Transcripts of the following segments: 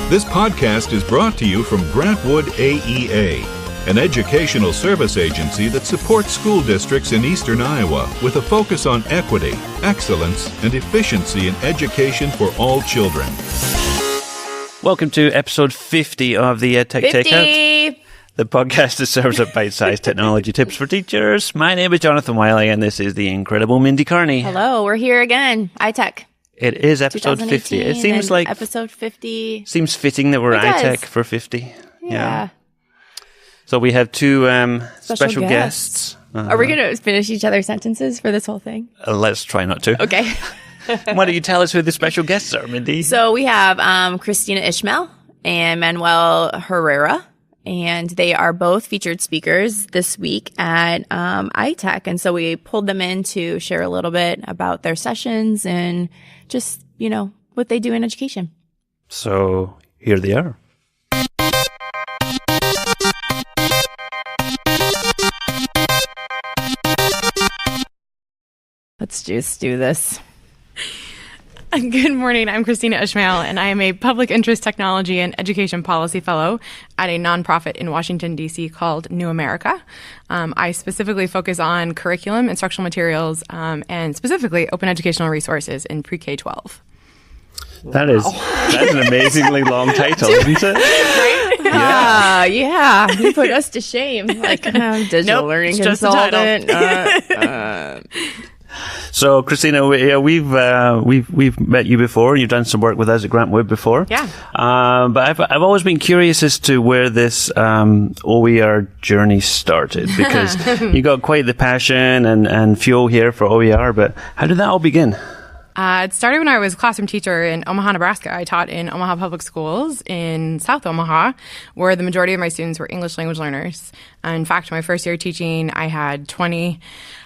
This podcast is brought to you from Grantwood AEA, an educational service agency that supports school districts in eastern Iowa with a focus on equity, excellence, and efficiency in education for all children. Welcome to episode 50 of the EdTech 50. Takeout, the podcast that serves up bite-sized technology tips for teachers. My name is Jonathan Wiley, and this is the incredible Mindy Carney. Hello, we're here again. ITEC. It is episode 50. It seems like episode 50. Seems fitting that we're ITEC for 50. Yeah. So we have two special guests. Are we going to finish each other's sentences for this whole thing? Let's try not to. Okay. Why don't you tell us who the special guests are, Mindy? So we have Kristina Ishmael and Manuel Herrera, and they are both featured speakers this week at ITEC. And so we pulled them in to share a little bit about their sessions and just, you know, what they do in education. So here they are. Let's just do this. Good morning. I'm Kristina Ishmael, and I am a Public Interest Technology and Education Policy Fellow at a nonprofit in Washington, D.C. called New America. I specifically focus on curriculum, instructional materials, and specifically open educational resources in pre-K-12. That's an amazingly long title, isn't it? Right? Yeah. You put us to shame. Like, digital learning it's consultant. So, Kristina, we've met you before. You've done some work with us at Grantwood before. Yeah. But I've always been curious as to where this OER journey started, because you got quite the passion and fuel here for OER. But how did that all begin? It started when I was a classroom teacher in Omaha, Nebraska. I taught in Omaha Public Schools in South Omaha, where the majority of my students were English language learners. In fact, my first year teaching, I had 20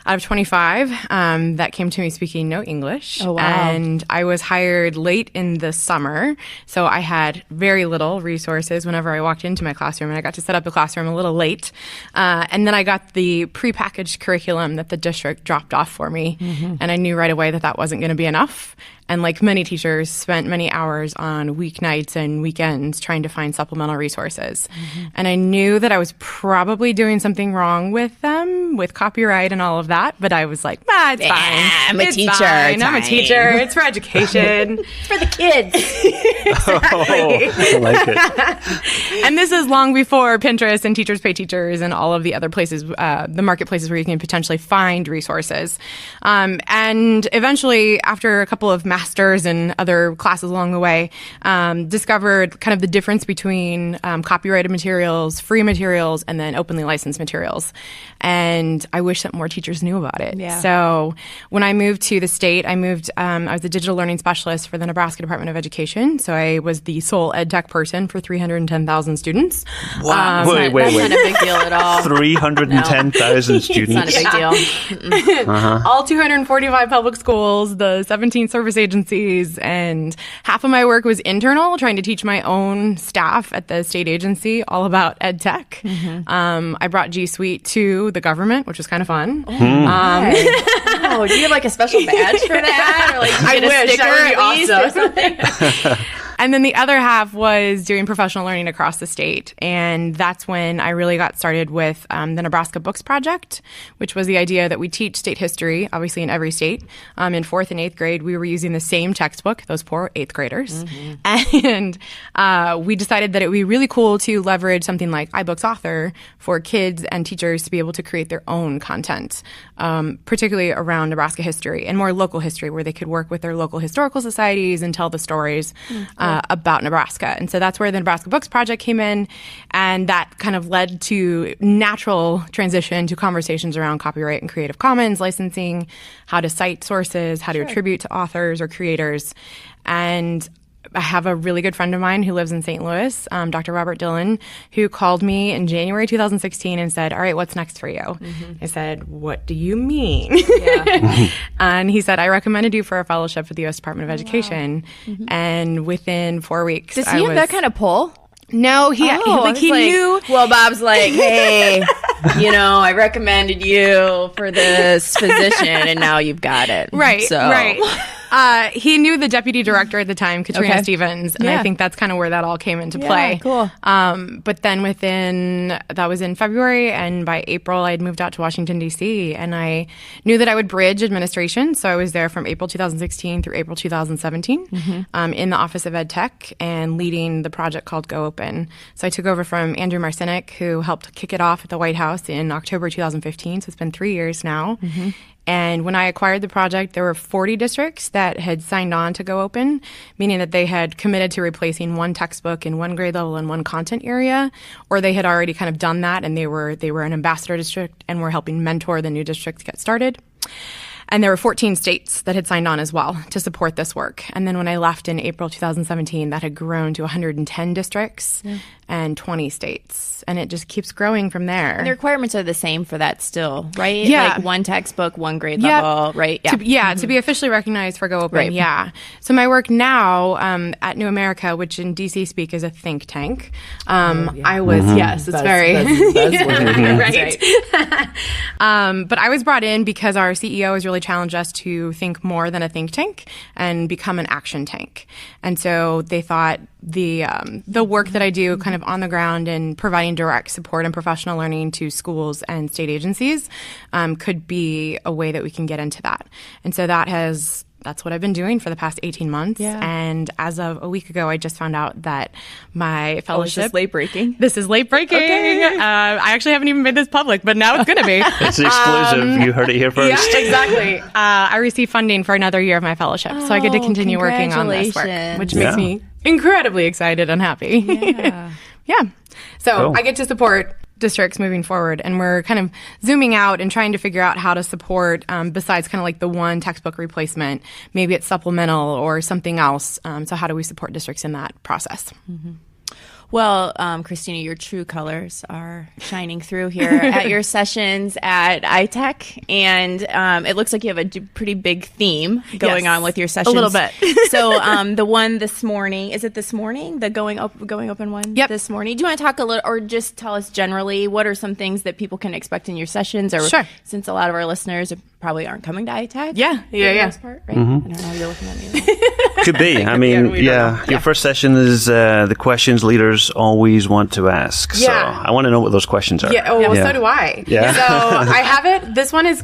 out of 25 that came to me speaking no English. Oh, wow. And I was hired late in the summer, so I had very little resources whenever I walked into my classroom, and I got to set up the classroom a little late. And then I got the prepackaged curriculum that the district dropped off for me, and I knew right away that that wasn't going to be enough. And like many teachers, spent many hours on weeknights and weekends trying to find supplemental resources. And I knew that I was probably doing something wrong with them, with copyright and all of that. But I was like, it's fine. I'm a teacher. Fine. I'm a teacher. It's for education. It's for the kids. I like it. And this is long before Pinterest and Teachers Pay Teachers and all of the other places, the marketplaces where you can potentially find resources. And eventually, after a couple of masters and other classes along the way, discovered kind of the difference between copyrighted materials, free materials, and then openly licensed materials. And I wish that more teachers knew about it. Yeah. So when I moved to the state, I was a digital learning specialist for the Nebraska Department of Education. So I was the sole edtech person for 310,000 students. Wow. That's not a big deal at all. 310,000 students. It's not a big deal. All 245 public schools, the 17 service agencies, and half of my work was internal, trying to teach my own staff at the state agency all about edtech. I brought G Suite to the government, which was kind of fun. Do you have like a special badge for that? Or like I get a wish. sticker That at would be least or something? And then the other half was doing professional learning across the state. And that's when I really got started with the Nebraska Books Project, which was the idea that we teach state history, obviously in every state. In 4th and 8th grade, we were using the same textbook, those poor 8th graders. And we decided that it would be really cool to leverage something like iBooks Author for kids and teachers to be able to create their own content, particularly around Nebraska history and more local history, where they could work with their local historical societies and tell the stories about Nebraska. And so that's where the Nebraska Books Project came in, and that kind of led to natural transition to conversations around copyright and Creative Commons licensing, how to cite sources, how to attribute to authors or creators. And I have a really good friend of mine who lives in St. Louis, Dr. Robert Dillon, who called me in January 2016 and said, all right, what's next for you? I said, what do you mean? And he said, I recommended you for a fellowship with the U.S. Department of Education. And within 4 weeks, Does he have that kind of pull? No, he knew. Well, Bob's like, hey, I recommended you for this position, and now you've got it. Right. He knew the deputy director at the time, Katrina Stevens, and I think that's kind of where that all came into play. Cool. But then that was in February, and by April I had moved out to Washington, D.C., and I knew that I would bridge administration, so I was there from April 2016 through April 2017 in the Office of EdTech and leading the project called Go Open. So I took over from Andrew Marcinick, who helped kick it off at the White House in October 2015, so it's been 3 years now. And when I acquired the project, there were 40 districts that had signed on to Go Open, meaning that they had committed to replacing one textbook in one grade level and one content area, or they had already kind of done that and they were an ambassador district and were helping mentor the new districts get started. And there were 14 states that had signed on as well to support this work. And then when I left in April 2017, that had grown to 110 districts and 20 states. And it just keeps growing from there. And the requirements are the same for that still, right? Yeah. Like one textbook, one grade level, right? Yeah. To be officially recognized for Go Open, So my work now at New America, which in DC speak is a think tank. I was, it's very... right. But I was brought in because our CEO has really challenged us to think more than a think tank and become an action tank. And so they thought the work that I do kind of on the ground and providing direct support and professional learning to schools and state agencies could be a way that we can get into that. And so that's what I've been doing for the past 18 months. Yeah. And as of a week ago, I just found out that my fellowship... This is late breaking. This is late breaking. Okay. I actually haven't even made this public, but now it's going to be. It's exclusive. You heard it here first. Yeah, exactly. I received funding for another year of my fellowship. So I get to continue working on this work, which makes me incredibly excited and happy. Yeah. So cool. I get to support districts moving forward, and we're kind of zooming out and trying to figure out how to support besides kind of like the one textbook replacement. Maybe it's supplemental or something else. So how do we support districts in that process? Well, Kristina, your true colors are shining through here at your sessions at ITEC, and it looks like you have a pretty big theme going on with your sessions. A little bit. So the one this morning, is it this morning? The going open one this morning? Do you want to talk a little, or just tell us generally, what are some things that people can expect in your sessions? Or sure. Since a lot of our listeners probably aren't coming to ITEC. Yeah. For the most part, right? I don't know, you're looking at me. Could be. I mean, your first session is the questions leaders always want to ask. So I want to know what those questions are. So do I. Yeah. So I have it. This one is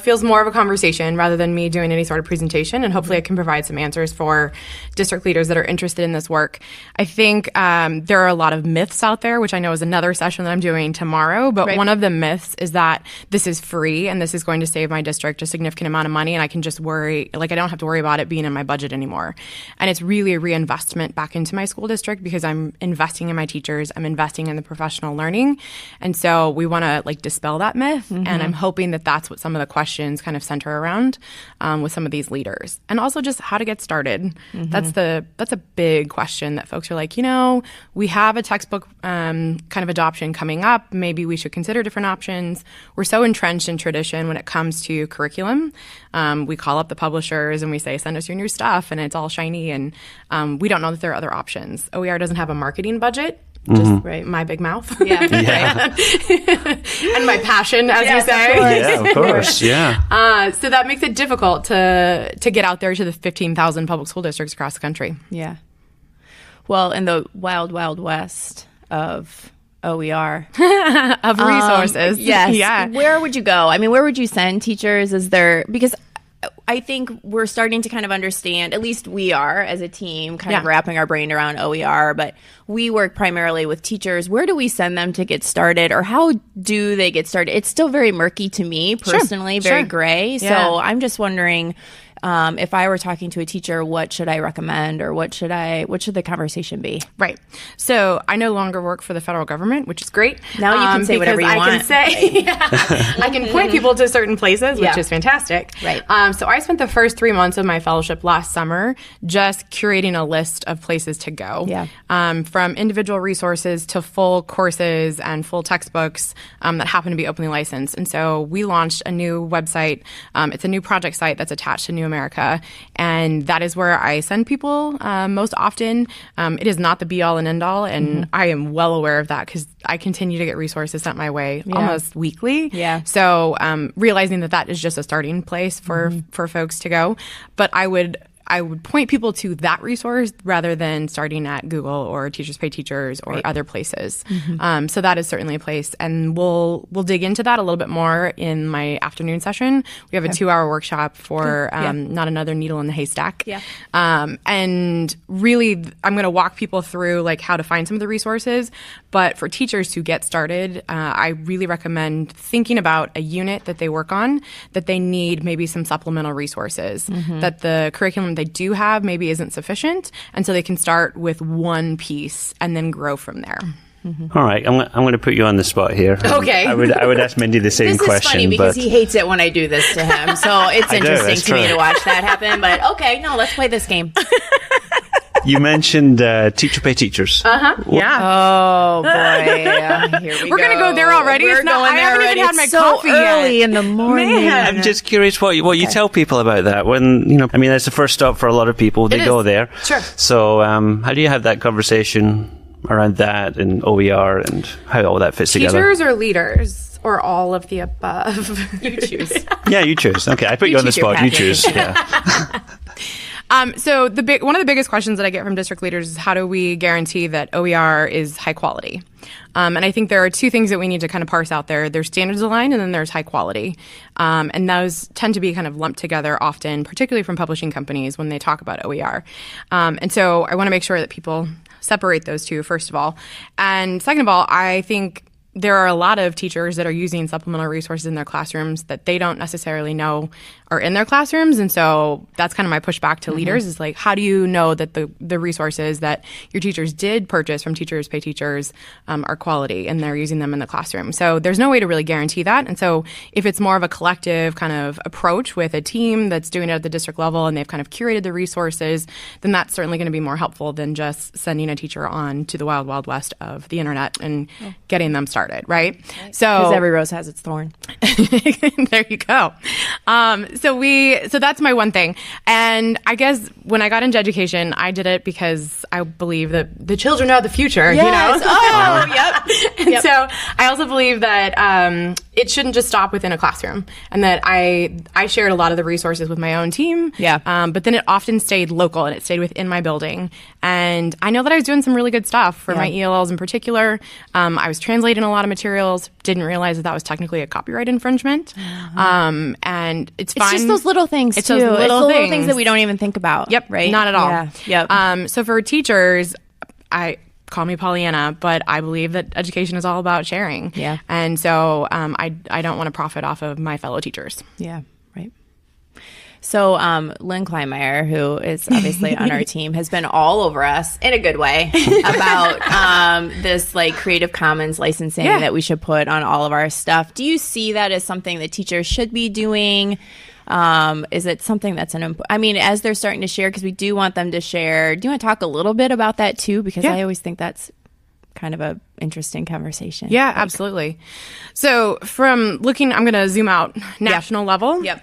feels more of a conversation rather than me doing any sort of presentation, and hopefully I can provide some answers for district leaders that are interested in this work. I think there are a lot of myths out there, which I know is another session that I'm doing tomorrow, but one of the myths is that this is free and this is going to save my district a significant amount of money, and I can just worry, like I don't have to worry about it being in my budget anymore. And it's really a reinvestment back into my school district because I'm investing in my teachers, I'm investing in the professional learning. And so we want to like dispel that myth. And I'm hoping that that's what some of the questions kind of center around with some of these leaders. And also just how to get started. That's a big question that folks are like, we have a textbook kind of adoption coming up. Maybe we should consider different options. We're so entrenched in tradition when it comes to curriculum. We call up the publishers and we say, send us your new stuff, and it's all shiny, and we don't know that there are other options. OER doesn't have a marketing budget. Just my big mouth. And my passion, as you say. Yeah, of course. Yeah. So that makes it difficult to get out there to the 15,000 public school districts across the country. Yeah. Well, in the wild, wild west of OER. Of resources. Yes. Yeah. Where would you go? I mean, where would you send teachers? Because I think we're starting to kind of understand, at least we are as a team, kind of wrapping our brain around OER, but we work primarily with teachers. Where do we send them to get started, or how do they get started? It's still very murky to me personally, very gray. Yeah. So I'm just wondering, if I were talking to a teacher, what should I recommend, or what should the conversation be? Right. So I no longer work for the federal government, which is great. Now you can say whatever you want. I can say, I can point people to certain places, which is fantastic. Right. So I spent the first 3 months of my fellowship last summer just curating a list of places to go. Yeah. From individual resources to full courses and full textbooks that happen to be openly licensed. And so we launched a new website. It's a new project site that's attached to New America, and that is where I send people most often. It is not the be-all and end-all, and I am well aware of that because I continue to get resources sent my way almost weekly. Yeah. So realizing that is just a starting place for folks to go. But I would I would point people to that resource rather than starting at Google or Teachers Pay Teachers or other places. So that is certainly a place. And we'll dig into that a little bit more in my afternoon session. We have a 2-hour workshop for not another needle in the haystack. And really, I'm going to walk people through like how to find some of the resources. But for teachers to get started, I really recommend thinking about a unit that they work on that they need maybe some supplemental resources, that the curriculum they do have maybe isn't sufficient. And so they can start with one piece and then grow from there. All right, I'm going to put you on the spot here. Okay. I would ask Mindy the same question. This is funny because he hates it when I do this to him. So it's interesting to me to watch that happen. But okay, no, let's play this game. You mentioned Teacher Pay Teachers. Yeah. Oh, boy. Here we go. We're going to go there already. We're going there already. I haven't even had my it's so coffee early yet. in the morning. Man. I'm just curious what you tell people about that. When, I mean, that's the first stop for a lot of people. They go there. Sure. So how do you have that conversation around that and OER and how all that fits together? Teachers or leaders or all of the above? You choose. Yeah, you choose. Okay, I put you on the spot. You choose. Yeah. So one of the biggest questions that I get from district leaders is how do we guarantee that OER is high quality? And I think there are two things that we need to kind of parse out there. There's standards aligned and then there's high quality. And those tend to be kind of lumped together often, particularly from publishing companies when they talk about OER. And so I want to make sure that people separate those two, first of all. And second of all, I think there are a lot of teachers that are using supplemental resources in their classrooms that they don't necessarily know are in their classrooms. And so that's kind of my pushback to leaders is like, how do you know that the resources that your teachers did purchase from Teachers Pay Teachers are quality and they're using them in the classroom? So there's no way to really guarantee that. And so if it's more of a collective kind of approach with a team that's doing it at the district level and they've kind of curated the resources, then that's certainly going to be more helpful than just sending a teacher on to the wild, wild west of the internet and getting them started, right? So Because every rose has its thorn. there you go. So that's my one thing. And I guess when I got into education, I did it because I believe that the children are the future, Yes. you know? Oh, yep. And so I also believe that it shouldn't just stop within a classroom, and that I shared a lot of the resources with my own team. But then it often stayed local and it stayed within my building. And I know that I was doing some really good stuff for my ELLs in particular. I was translating a lot of materials, didn't realize that was technically a copyright infringement. And it's fine. It's just those little things, it's too. Those little it's things that we don't even think about. Yep. Right? Not at all. Yeah. Yep. So for teachers, call me Pollyanna, but I believe that education is all about sharing. Yeah. And so I don't want to profit off of my fellow teachers. Yeah. Right. So Lynn Kleinmeyer, who is obviously on our team, has been all over us in a good way about this like Creative Commons licensing that we should put on all of our stuff. Do you see that as something that teachers should be doing? Is it something that's as they're starting to share, because we do want them to share. Do you want to talk a little bit about that too? Because I always think that's kind of a interesting conversation. Yeah, absolutely. So from looking, I'm going to zoom out national level because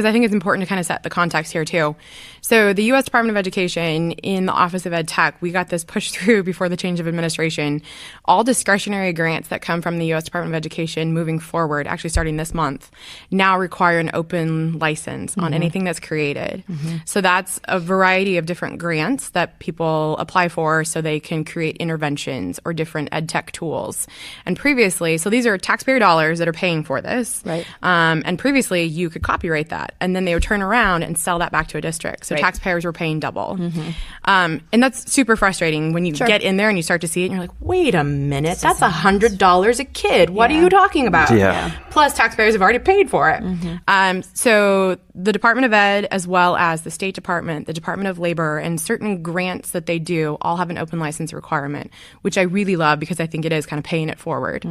I think it's important to kind of set the context here too. So the U.S. Department of Education, in the Office of EdTech, we got this pushed through before the change of administration. All discretionary grants that come from the U.S. Department of Education moving forward, actually starting this month, now require an open license on anything that's created. So that's a variety of different grants that people apply for so they can create interventions or different edtech tools. And previously, so these are taxpayer dollars that are paying for this. Right. And previously, you could copyright that, and then they would turn around and sell that back to a district. So taxpayers were paying double. And that's super frustrating when you get in there and you start to see it and you're like, wait a minute, that's $100 a kid. What are you talking about? Plus, taxpayers have already paid for it. So the Department of Ed, as well as the State Department, the Department of Labor, and certain grants that they do all have an open license requirement, which I really love because I think it is kind of paying it forward.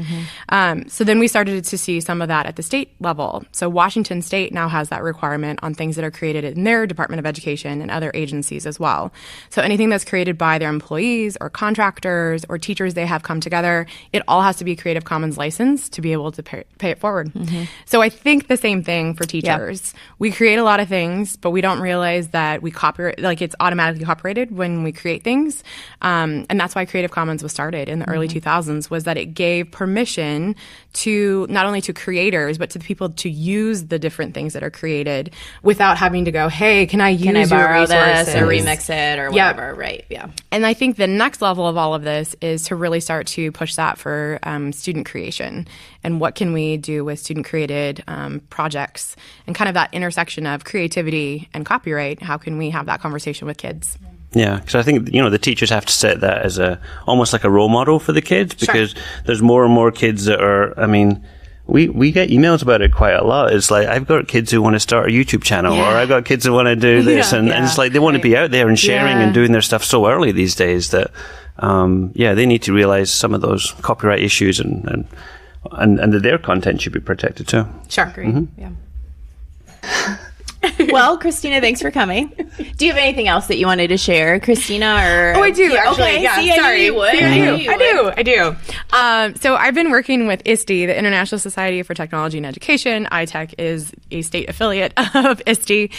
So then we started to see some of that at the state level. So Washington State now has that requirement on things that are created in their Department of Education and other agencies as well. So anything that's created by their employees or contractors or teachers they have come together, it all has to be Creative Commons licensed to be able to pay it forward. So I think the same thing for teachers. We create a lot of things, but we don't realize that we copyright, like it's automatically copyrighted when we create things. And that's why Creative Commons was started in the early 2000s. 2000s was that it gave permission to not only to creators, but to the people to use the different things that are created without having to go, hey, can I use your borrow resources? this or remix it or whatever? Right. Yeah. And I think the next level of all of this is to really start to push that for student creation. And what can we do with student-created projects and kind of that intersection of creativity and copyright? How can we have that conversation with kids? Yeah, because I think, the teachers have to set that as almost like a role model for the kids, because there's more and more kids that are, we get emails about it quite a lot. It's like, I've got kids who want to start a YouTube channel, or I've got kids who want to do this, and it's like they want to be out there and sharing and doing their stuff so early these days that, they need to realize some of those copyright issues and that their content should be protected too. Sure. Mm-hmm. Yeah. Well, Kristina, thanks for coming. Do you have anything else that you wanted to share, Kristina? Or I do. Actually, okay. yeah. See, Sorry, I knew you would. I do. So I've been working with ISTE, the International Society for Technology and Education. ITEC is a state affiliate of ISTE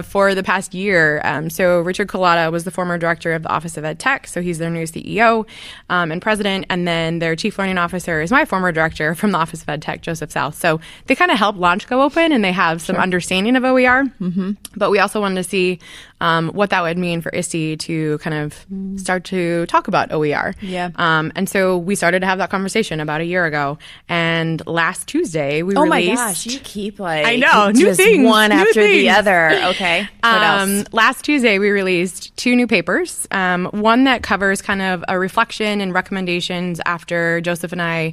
for the past year. So Richard Collada was the former director of the Office of EdTech, so he's their new CEO and president. And then their chief learning officer is my former director from the Office of EdTech, Joseph South. So they kind of help launch Go Open, and they have some understanding of OER. Mm-hmm. But we also wanted to see what that would mean for ISTE to kind of start to talk about OER. Yeah. And so we started to have that conversation about a year ago. And last Tuesday, we released... Oh my gosh, you keep I know, new just things. one new after things. the other. Okay. What else? Last Tuesday, we released 2 new papers. One that covers kind of a reflection and recommendations after Joseph and I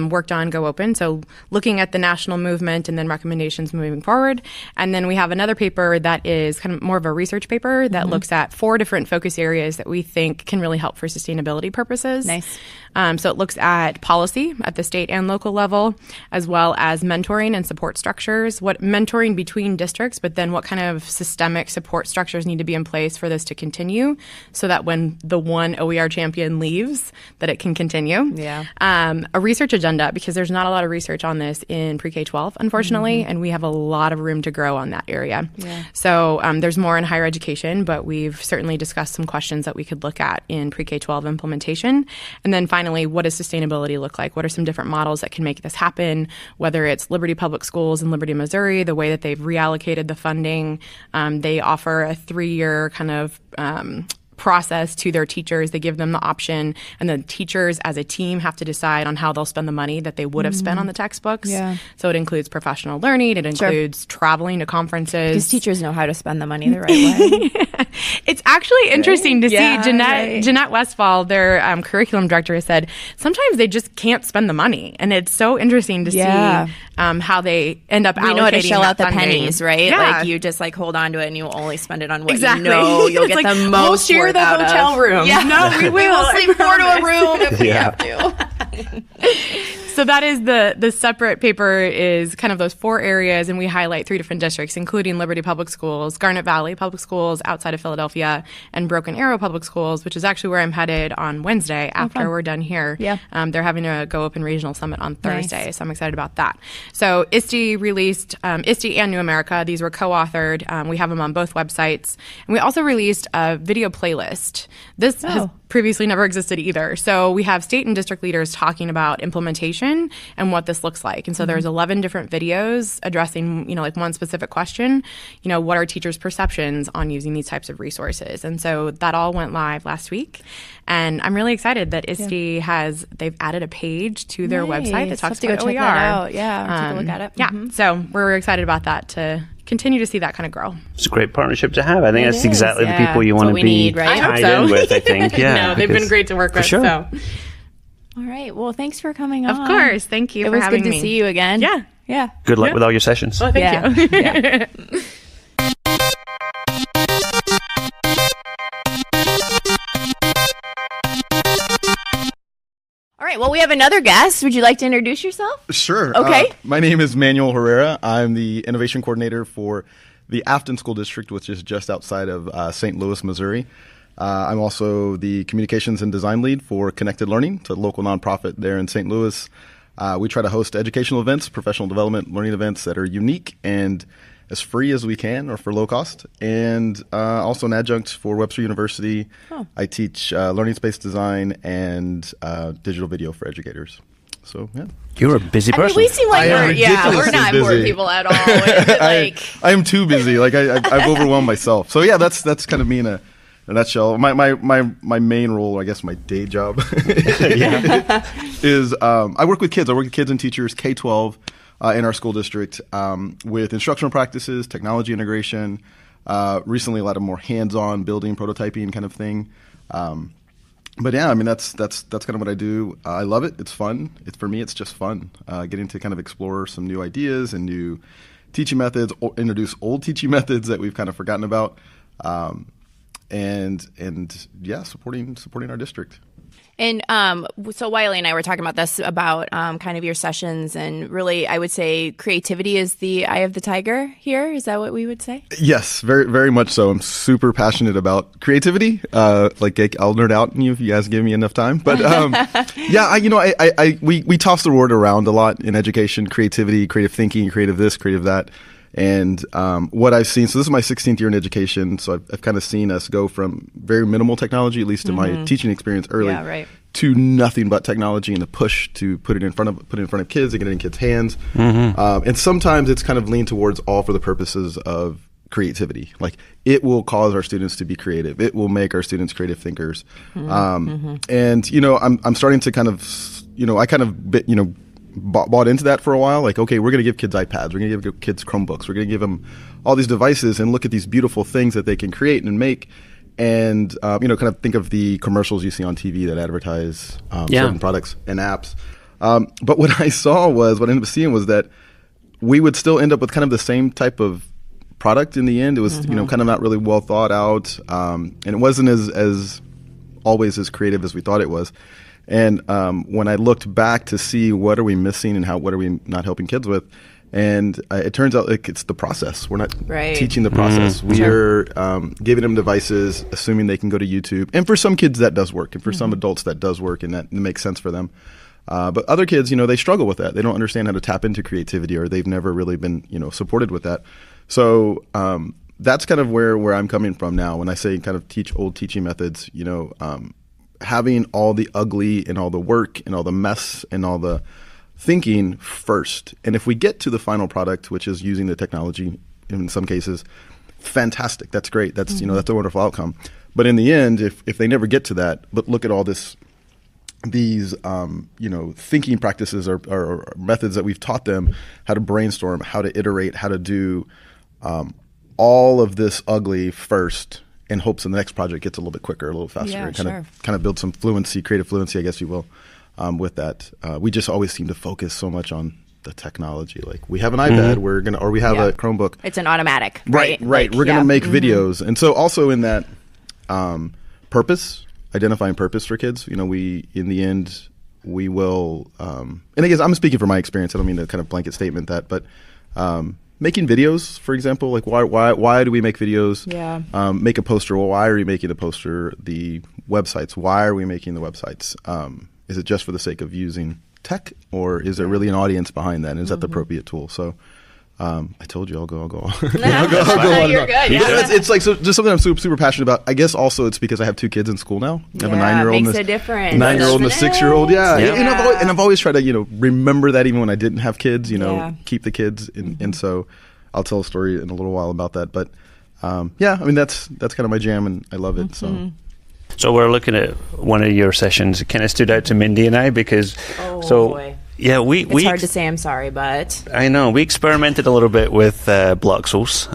worked on Go Open. So looking at the national movement and then recommendations moving forward. And then we have another paper that is kind of more of a research paper that looks at 4 different focus areas that we think can really help for sustainability purposes. Nice. So it looks at policy at the state and local level, as well as mentoring and support structures, what mentoring between districts, but then what kind of systemic support structures need to be in place for this to continue so that when the one OER champion leaves, that it can continue. Yeah. A research agenda, because there's not a lot of research on this in pre-K-12, unfortunately, and we have a lot of room to grow on that area. Yeah. So there's more in higher education, but we've certainly discussed some questions that we could look at in pre-K-12 implementation. And then finally, what does sustainability look like? What are some different models that can make this happen, whether it's Liberty Public Schools in Liberty, Missouri, the way that they've reallocated the funding. They offer a 3-year kind of process to their teachers. They give them the option, and the teachers as a team have to decide on how they'll spend the money that they would have spent on the textbooks. Yeah. So it includes professional learning. It includes traveling to conferences. Because teachers know how to spend the money the right way. It's actually interesting to see. Right. Jeanette Westfall, their curriculum director, has said sometimes they just can't spend the money, and it's so interesting to see how they end up allocating. You know how to shell out the funding. pennies, right? Yeah. Like you just like hold on to it, and you only spend it on what exactly. you know you'll get like, the most. We'll share the out hotel of. room. Yeah. No, we will. Sleep 4 to a room if we have to. So that is the separate paper is kind of those 4 areas, and we highlight 3 different districts, including Liberty Public Schools, Garnet Valley Public Schools outside of Philadelphia, and Broken Arrow Public Schools, which is actually where I'm headed on Wednesday after we're done here. Yeah. They're having a Go Open Regional Summit on Thursday, Nice. so I'm excited about that. So ISTE released ISTE and New America. These were co-authored. We have them on both websites. And we also released a video playlist. This has previously never existed either. So we have state and district leaders talking about implementation and what this looks like. And so there's 11 different videos addressing, like one specific question, what are teachers' perceptions on using these types of resources? And so that all went live last week. And I'm really excited that ISTE they've added a page to their website that talks about OER. Check that out. Yeah, take a look at it. Yeah, so we're excited about that to continue to see that kind of grow. It's a great partnership to have. I think that's is, exactly the people you want to be need, right? tied in with, I think. Yeah, no, they've been great to work with. Sure. So. All right. Well, thanks for coming on. Of course. Thank you for having me. It was good to see you again. Yeah. Yeah. Good luck with all your sessions. Well, thank you. Yeah. All right. Well, we have another guest. Would you like to introduce yourself? Sure. Okay. My name is Manuel Herrera. I'm the innovation coordinator for the Affton School District, which is just outside of St. Louis, Missouri. I'm also the communications and design lead for Connected Learning, it's a local nonprofit there in St. Louis. We try to host educational events, professional development, learning events that are unique and as free as we can or for low cost. And also an adjunct for Webster University. I teach learning space design and digital video for educators. So, yeah. You're a busy person. We seem like we're not busy. bored people at all. I am too busy. Like I've overwhelmed myself. So yeah, that's kind of me in a nutshell. My main role, I guess my day job is I work with kids. I work with kids and teachers K-12 in our school district with instructional practices, technology integration. Recently, a lot of more hands-on building, prototyping kind of thing. But yeah, I mean that's kind of what I do. I love it. It's fun. For me, it's just fun. Getting to kind of explore some new ideas and new teaching methods, or introduce old teaching methods that we've kind of forgotten about, and yeah, supporting our district. And so Wiley and I were talking about this, about kind of your sessions, and really I would say creativity is the eye of the tiger here. Is that what we would say? Yes, very, very much so. I'm super passionate about creativity. Like I'll nerd out on you if you guys give me enough time. But yeah, we toss the word around a lot in education: creativity, creative thinking, creative this, creative that. And what I've seen, so this is my 16th year in education, so I've kind of seen us go from very minimal technology, at least in my teaching experience early, to nothing but technology, and the push to put it in front of kids and get it in kids' hands. And sometimes it's kind of leaned towards all for the purposes of creativity. Like, it will cause our students to be creative. It will make our students creative thinkers. And, I'm starting to kind of, I kind of bought into that for a while. Like, okay, we're going to give kids iPads, we're going to give kids Chromebooks, we're going to give them all these devices and look at these beautiful things that they can create and make, and kind of think of the commercials you see on TV that advertise certain products and apps. But what I ended up seeing was that we would still end up with kind of the same type of product in the end. It was kind of not really well thought out, and it wasn't as always as creative as we thought it was. And when I looked back to see what are we missing and what are we not helping kids with, and it turns out it's the process. We're not teaching the process. We are giving them devices, assuming they can go to YouTube. And for some kids that does work, and for some adults that does work, and that makes sense for them. But other kids, they struggle with that. They don't understand how to tap into creativity, or they've never really been supported with that. So that's kind of where I'm coming from now when I say kind of teach old teaching methods. Having all the ugly and all the work and all the mess and all the thinking first. And if we get to the final product, which is using the technology in some cases, fantastic. That's great. That's, that's a wonderful outcome. But in the end, if they never get to that, but look at all these thinking practices or methods that we've taught them, how to brainstorm, how to iterate, how to do all of this ugly first, in hopes that the next project gets a little bit quicker, a little faster, and kind of build some fluency, creative fluency, I guess you will, with that. We just always seem to focus so much on the technology. Like, we have an iPad, we have a Chromebook. It's an automatic, right? Right. We're going to make videos, and so also in that identifying purpose for kids. We in the end we will, and I guess I'm speaking from my experience. I don't mean to kind of blanket statement that, but. Making videos, for example, like why do we make videos? Yeah. Make a poster. Well, why are we making the poster? The websites. Why are we making the websites? Is it just for the sake of using tech, or is there really an audience behind that? And is that the appropriate tool? So, I told you I'll go. I'll go on. You're good. Yeah. It's like just something I'm super passionate about. I guess also it's because I have two kids in school now. I have a 9-year-old makes a difference. 9-year-old and a 6-year-old. Yeah. And I've always tried to remember that even when I didn't have kids. Keep the kids. And so I'll tell a story in a little while about that. But that's kind of my jam, and I love it. So we're looking at one of your sessions. It kind of stood out to Mindy and I because boy. Yeah, it's hard to say I'm sorry, but I know we experimented a little bit with Bloxels,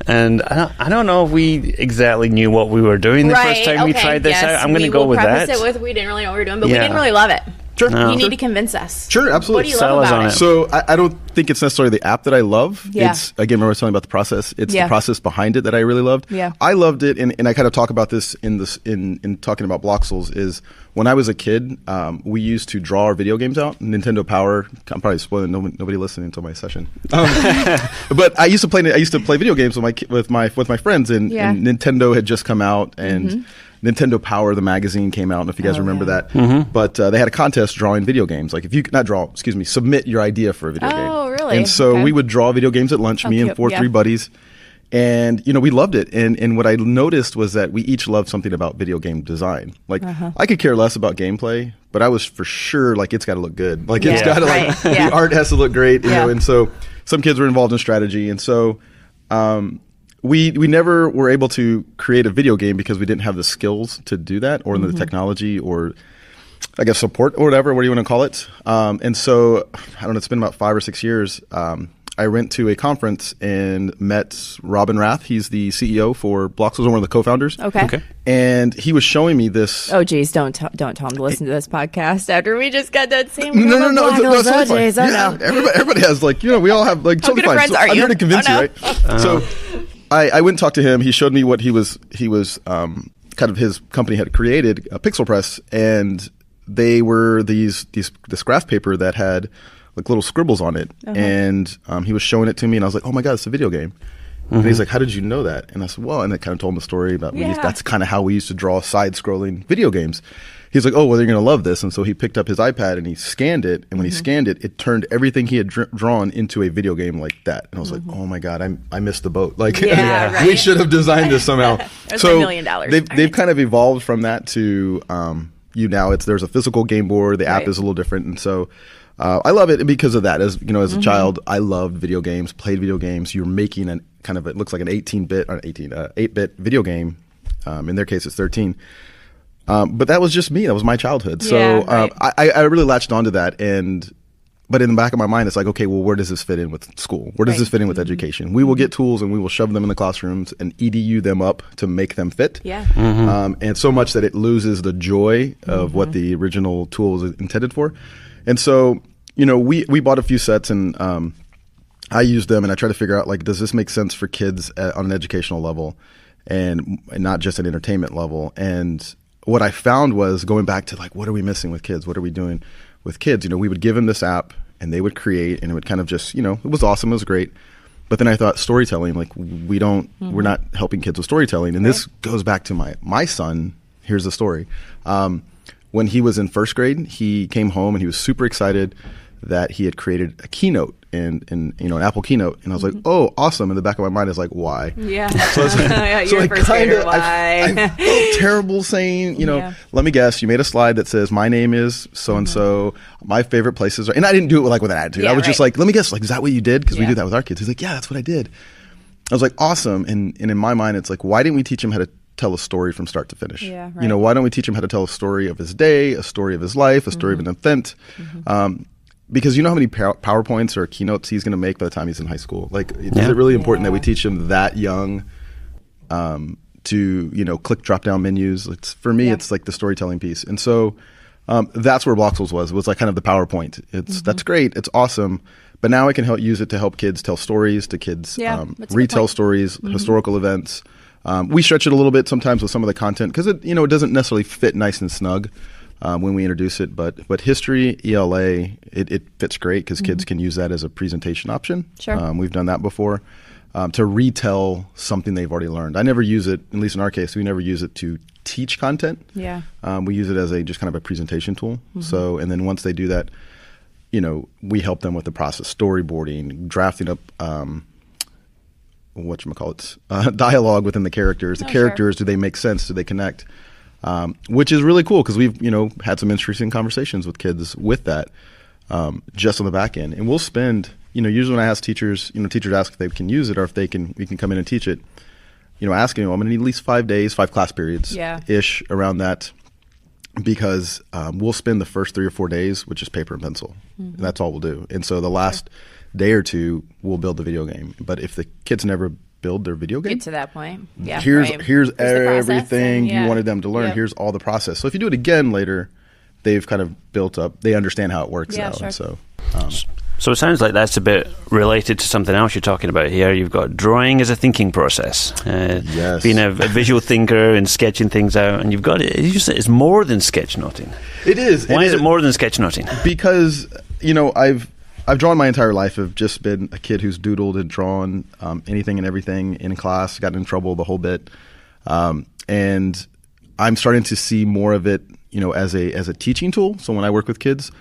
and I don't know if we exactly knew what we were doing the first time we tried this out. I'm going to go with that. We didn't really know what we were doing, but we didn't really love it. Sure. No. You need to convince us. Sure, absolutely. What do you love about it? So I don't think it's necessarily the app that I love. Yeah. It's, again, remember I was telling you about the process. It's the process behind it that I really loved. Yeah. I loved it, and I kind of talk about this in talking about Bloxels, is when I was a kid, we used to draw our video games out. Nintendo Power. I'm probably spoiling nobody listening until my session. But I used to play video games with my friends, and Nintendo had just come out, and Nintendo Power, the magazine, came out. I don't know if you guys remember that. But they had a contest drawing video games. Like, submit your idea for a video game. Oh, really? really? And so Okay. we would draw video games at lunch, me and cute. three buddies. And, we loved it. And what I noticed was that we each loved something about video game design. Like, I could care less about gameplay, but I was for sure, like, it's got to look good. Like, it's got to, like, the art has to look great, you know. And so some kids were involved in strategy. And so we never were able to create a video game because we didn't have the skills to do that, or the technology, or I guess support, or whatever, what do you want to call it? And so, I don't know, it's been about 5 or 6 years. I went to a conference and met Robin Rath. He's the CEO for Bloxels, one of the co-founders. Okay. And he was showing me this. Oh, geez, don't tell him to listen to this podcast after we just got that same. No, it's totally fine. No. Everybody has, like, we all have, like, totally fine. Friends are I'm you? here to convince you, no. right? So I went and talked to him. He showed me what he was kind of, his company had created, Pixel Press, and they were this graph paper that had like little scribbles on it. And he was showing it to me, and I was like, oh my God, it's a video game. And he's like, how did you know that? And I said, well, and it kind of told him a story about that's kind of how we used to draw side-scrolling video games. He's like, oh, well, you're going to love this. And so he picked up his iPad and he scanned it. And when he scanned it, it turned everything he had drawn into a video game like that. And I was like, oh my God, I missed the boat. Like, right. we should have designed this somehow. So $1 million. They've kind of evolved from that to now there's a physical game board. The app is a little different. And so I love it because of that. As a child, I loved video games, played video games. You're making an kind of, it looks like an 8-bit video game. In their case, it's 13. But that was just me. That was my childhood. So I really latched onto that. But in the back of my mind, it's like, okay, well, where does this fit in with school? Where does this fit in with education? We will get tools and we will shove them in the classrooms and EDU them up to make them fit. Yeah. And so much that it loses the joy of what the original tool was intended for. And so, we bought a few sets, and I used them, and I try to figure out, like, does this make sense for kids on an educational level and not just an entertainment level? And what I found was, going back to, like, what are we missing with kids? What are we doing with kids? We would give them this app, and they would create, and it would kind of just, it was awesome. It was great. But then I thought, storytelling, like, we're not helping kids with storytelling. And this goes back to my son. Here's the story. When he was in first grade, he came home and he was super excited that he had created a keynote and an Apple keynote. And I was like, oh, awesome. In the back of my mind is like, why? Yeah. So I was like, You're a first grader, why? I felt terrible saying, let me guess, you made a slide that says, my name is so-and-so, my favorite places are, and I didn't do it with an attitude. I was just like, let me guess, like, is that what you did? Because we do that with our kids. He's like, yeah, that's what I did. I was like, awesome. And in my mind, it's like, why didn't we teach him how to tell a story from start to finish? Yeah, right. Why don't we teach him how to tell a story of his day, a story of his life, a story of an event? Because how many PowerPoints or keynotes he's going to make by the time he's in high school? Like, is it really important that we teach him that young to, click drop-down menus? For me, it's like the storytelling piece. And so that's where Bloxels was like kind of the PowerPoint. That's great. It's awesome. But now I can use it to help kids tell stories, to kids retell stories, historical events. We stretch it a little bit sometimes with some of the content because it doesn't necessarily fit nice and snug when we introduce it. But history, ELA, it fits great because kids can use that as a presentation option. Sure. We've done that before to retell something they've already learned. I never use it, at least in our case, we never use it to teach content. Yeah. We use it as just kind of a presentation tool. So, and then once they do that, we help them with the process, storyboarding, drafting up dialogue within the characters. The characters, do they make sense? Do they connect? Which is really cool because we've, had some interesting conversations with kids with that just on the back end. And we'll spend, usually when I ask teachers, teachers ask if they can use it or if we can come in and teach it, asking them, I'm going to need at least 5 days, 5 class periods ish around that because we'll spend the first 3 or 4 days with just paper and pencil. And that's all we'll do. And so the last day or two, we'll build the video game. But if the kids never build their video game, get to that point. Yeah, here's everything you wanted them to learn. Here's all the process. So if you do it again later, they've kind of built up. They understand how it works now. Sure. And so, so it sounds like that's a bit related to something else you're talking about here. You've got drawing as a thinking process, being a visual thinker and sketching things out, and you've got it. It's more than sketchnoting. It is. Why is it more than sketchnoting? Because I've drawn my entire life. I've just been a kid who's doodled and drawn anything and everything in class, gotten in trouble the whole bit. And I'm starting to see more of it, as a teaching tool. So when I work with kids,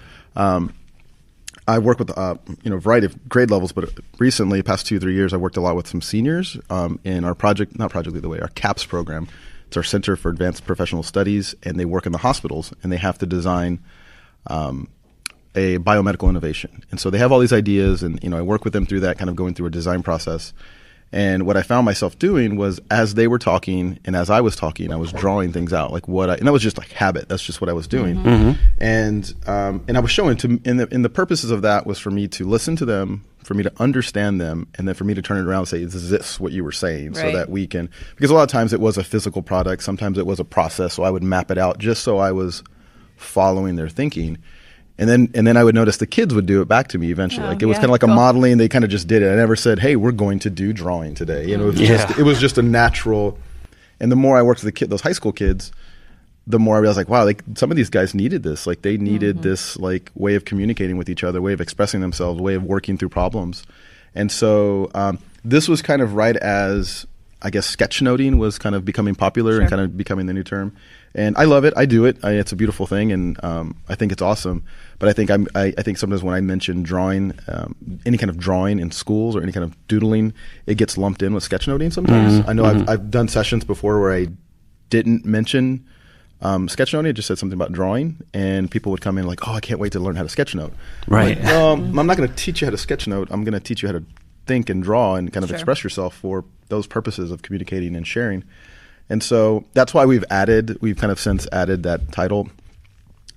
I work with a variety of grade levels, but recently, past 2-3 years, I worked a lot with some seniors in our our CAPS program. It's our Center for Advanced Professional Studies, and they work in the hospitals, and they have to design a biomedical innovation. And so they have all these ideas, and I work with them through that, kind of going through a design process. And what I found myself doing was, as they were talking and as I was talking, I was drawing things out, and that was just like habit. That's just what I was doing. And I was showing in the purposes of that was for me to listen to them, for me to understand them, and then for me to turn it around and say, is this what you were saying? So that we can, because a lot of times it was a physical product, sometimes it was a process, so I would map it out just so I was following their thinking. And then I would notice the kids would do it back to me eventually. It was kind of like a modeling. They kind of just did it. I never said, "Hey, we're going to do drawing today." It was just a natural. And the more I worked with those high school kids, the more I realized, wow, some of these guys needed this. They needed this way of communicating with each other, way of expressing themselves, way of working through problems. And so this was kind of right as, I guess, sketchnoting was kind of becoming popular and kind of becoming the new term. And I love it. I do it. It's a beautiful thing, and I think it's awesome. But I think sometimes when I mention drawing, any kind of drawing in schools or any kind of doodling, it gets lumped in with sketchnoting sometimes. I know I've done sessions before where I didn't mention sketchnoting. I just said something about drawing, and people would come in like, "Oh, I can't wait to learn how to sketchnote." Right. I'm not going to teach you how to sketchnote. I'm going to teach you how to think and draw and kind of express yourself for those purposes of communicating and sharing. And so that's why we've kind of since added that title,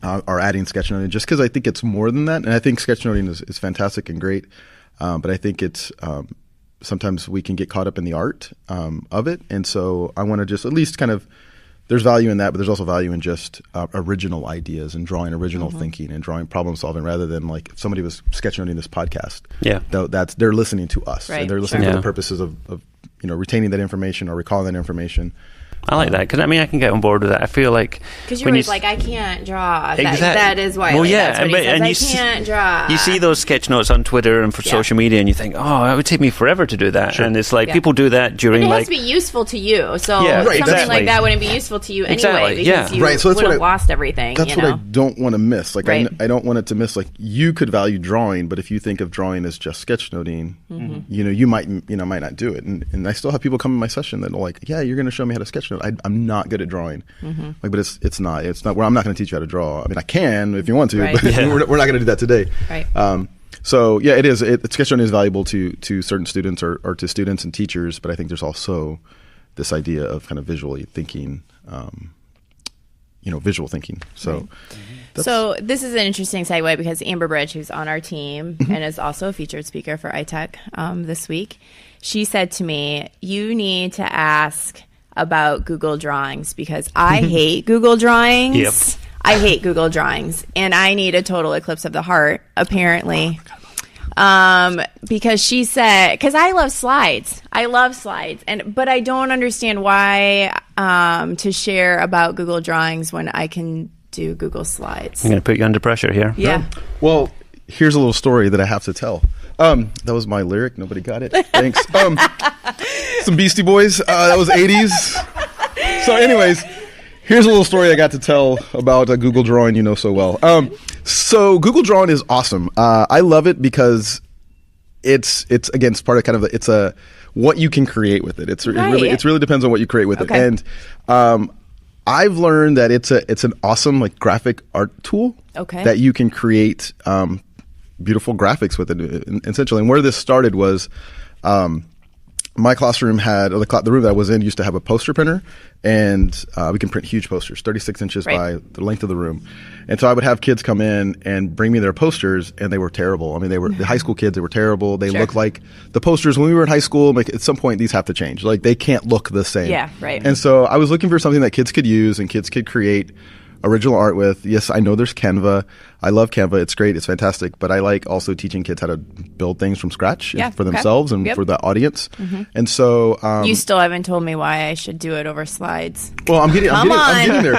or adding sketchnoting, just because I think it's more than that. And I think sketchnoting is fantastic and great, but I think it's sometimes we can get caught up in the art of it. And so I want to just at least kind of, there's value in that, but there's also value in just original ideas and drawing original thinking and drawing problem solving, rather than like if somebody was sketchnoting this podcast. Yeah, they're listening to us, and they're listening for the purposes of retaining that information or recalling that information. I like that, because I can get on board with that. I feel like because you're always like, I can't draw. Exactly. That is why. Well, yeah, that's what he says. I can't draw. You see those sketch notes on Twitter and for social media, and you think, oh, it would take me forever to do that. And it's like people do that during and it has to be useful to you. So something like that wouldn't be useful to you anyway, because you would have lost everything. That's what I don't want to miss. Like I don't want it to miss. Like you could value drawing, but if you think of drawing as just sketchnoting, you might not do it. And I still have people come in my session that are like, yeah, you're going to show me how to sketchnote. I'm not good at drawing, but it's not where I'm not going to teach you how to draw. I mean, I can if you want to, but we're not going to do that today. So yeah, it is. Sketchnoting is valuable to certain students or to students and teachers, but I think there's also this idea of kind of visually thinking, visual thinking. So, so this is an interesting segue, because Amber Bridge, who's on our team and is also a featured speaker for ITEC this week, she said to me, "You need to ask about Google Drawings, because I hate Google Drawings. I hate Google Drawings, and I need a total eclipse of the heart, apparently." Because she said, because I love slides, but I don't understand why to share about Google Drawings when I can do Google Slides. I'm going to put you under pressure here. Yeah. Well, here's a little story that I have to tell. That was my lyric. Nobody got it. Thanks. Some Beastie Boys. That was 80s. So anyways, here's a little story I got to tell about Google Drawing you know so well. So Google Drawing is awesome. I love it because it's again, it's part of kind of it's a what you can create with it. It really depends on what you create with it. And I've learned that it's an awesome like graphic art tool that you can create beautiful graphics with it, essentially. And where this started was my classroom had, or the room that I was in used to have a poster printer, and we can print huge posters, 36 inches by the length of the room. And so I would have kids come in and bring me their posters, and they were terrible. I mean, they were the high school kids. They were terrible. They looked like the posters when we were in high school. Like at some point, these have to change. Like they can't look the same. Yeah, right. And so I was looking for something that kids could use and kids could create original art with. Yes, I know there's Canva. I love Canva. It's great. It's fantastic. But I like also teaching kids how to build things from scratch for themselves and for the audience. And so you still haven't told me why I should do it over slides. Well, I'm getting there.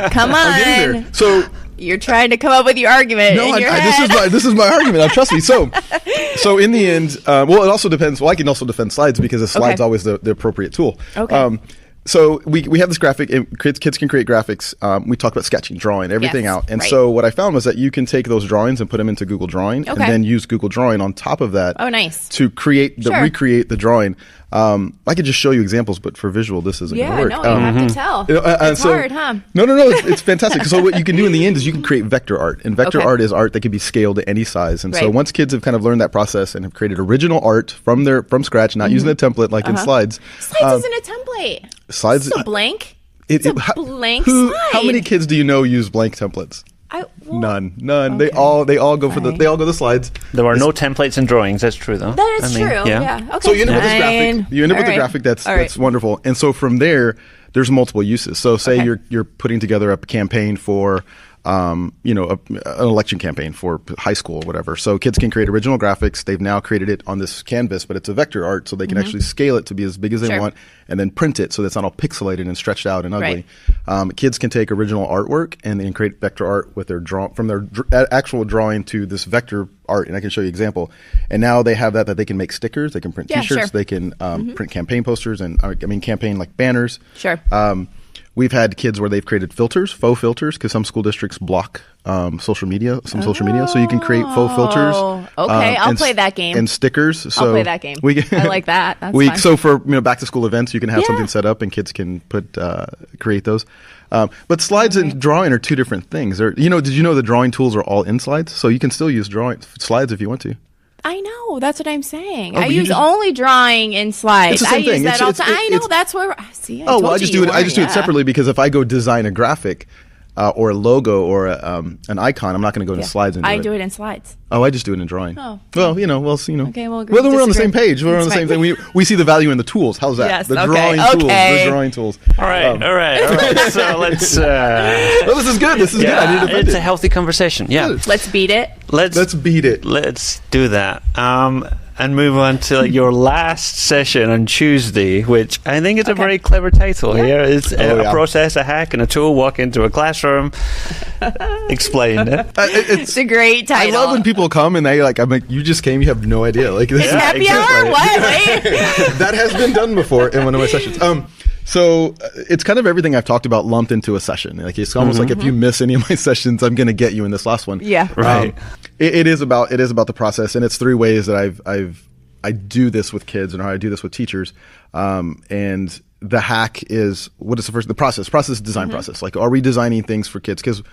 Come on. I'm getting there. So you're trying to come up with your argument. No, in your head. This is my argument. Trust me. So in the end, well, it also depends. Well, I can also defend slides because the slide's always the appropriate tool. So we have this graphic. Kids can create graphics. We talk about sketching, drawing, everything out. And so what I found was that you can take those drawings and put them into Google Drawing, and then use Google Drawing on top of that. Oh, nice. To recreate the drawing. I could just show you examples, but for visual, this isn't going to work. Yeah, no, you have to tell. It's hard, huh? No, it's fantastic. So what you can do in the end is you can create vector art, and vector art is art that can be scaled to any size. And so once kids have kind of learned that process and have created original art from scratch, not using a template like in slides. Slides isn't a template. Slides. It's a blank. It's a blank slide. How many kids do you know use blank templates? None. Okay. They all go for they all go the slides. There are no templates in drawings. That's true, though. That is true. Yeah. Okay. So you end up with this graphic. You end up with a graphic that's wonderful. And so from there's multiple uses. So say you're putting together a campaign for an election campaign for high school or whatever. So kids can create original graphics. They've now created it on this canvas, but it's a vector art, so they can actually scale it to be as big as they want, and then print it so that's not all pixelated and stretched out and ugly. Kids can take original artwork and then create vector art with their from their actual drawing to this vector art, and I can show you an example. And now they have that they can make stickers, they can print T-shirts, they can print campaign posters, and campaign like banners. We've had kids where they've created filters, faux filters, because some school districts block social media, so you can create faux filters. Okay, I'll play that game. And stickers. So I'll play that game. I like that. That's fun. So for back to school events, you can have something set up, and kids can create those. But slides and drawing are two different things. Did you know the drawing tools are all in slides? So you can still use slides if you want to. I know. That's what I'm saying. I use only drawing in slides. It's the same thing. Use that all the time. I know. That's where. See, I just do it separately, because if I go design a graphic or a logo or an icon, I'm not going to go into slides and do it. I do it in slides. Oh, I just do it in drawing. Oh. Well, Okay, we'll agree. Well, then we're on the same page. We're on the same thing. We see the value in the tools. How's that? Yes, The drawing tools. All right. So let's. Well, this is good. I need to defend It's a healthy conversation. Yeah. Let's beat it. Let's beat it. Let's do that. And move on to your last session on Tuesday, which I think is a very clever title here. It's a process, a hack, and a tool. Walk into a classroom. Explain it. It's a great title. I love when people come and I'm like, you just came, you have no idea. Like, this it's happy hour? What? Wait. That has been done before in one of my sessions. So it's kind of everything I've talked about lumped into a session. Like, it's almost like if you miss any of my sessions, I'm going to get you in this last one. Yeah. Right. It is about the process, and it's 3 ways that I do this with kids and how I do this with teachers. And the hack is, what is the first? The process. Process, design process. Like, are we designing things for kids? Because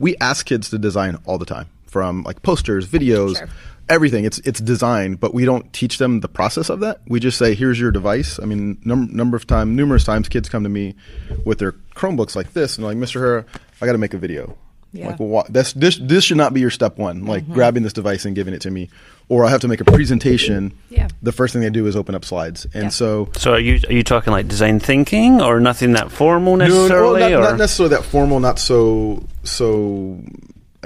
we ask kids to design all the time, from like posters, videos, everything. It's design, but we don't teach them the process of that. We just say, here's your device. I mean, numerous times kids come to me with their Chromebooks like this, and they're like, Mr. Herrera, I got to make a video. Yeah. Like, well, this should not be your step one, like grabbing this device and giving it to me. Or I have to make a presentation. Yeah. The first thing they do is open up slides. And so are you talking like design thinking, or nothing that formal necessarily? No, not necessarily that formal, not so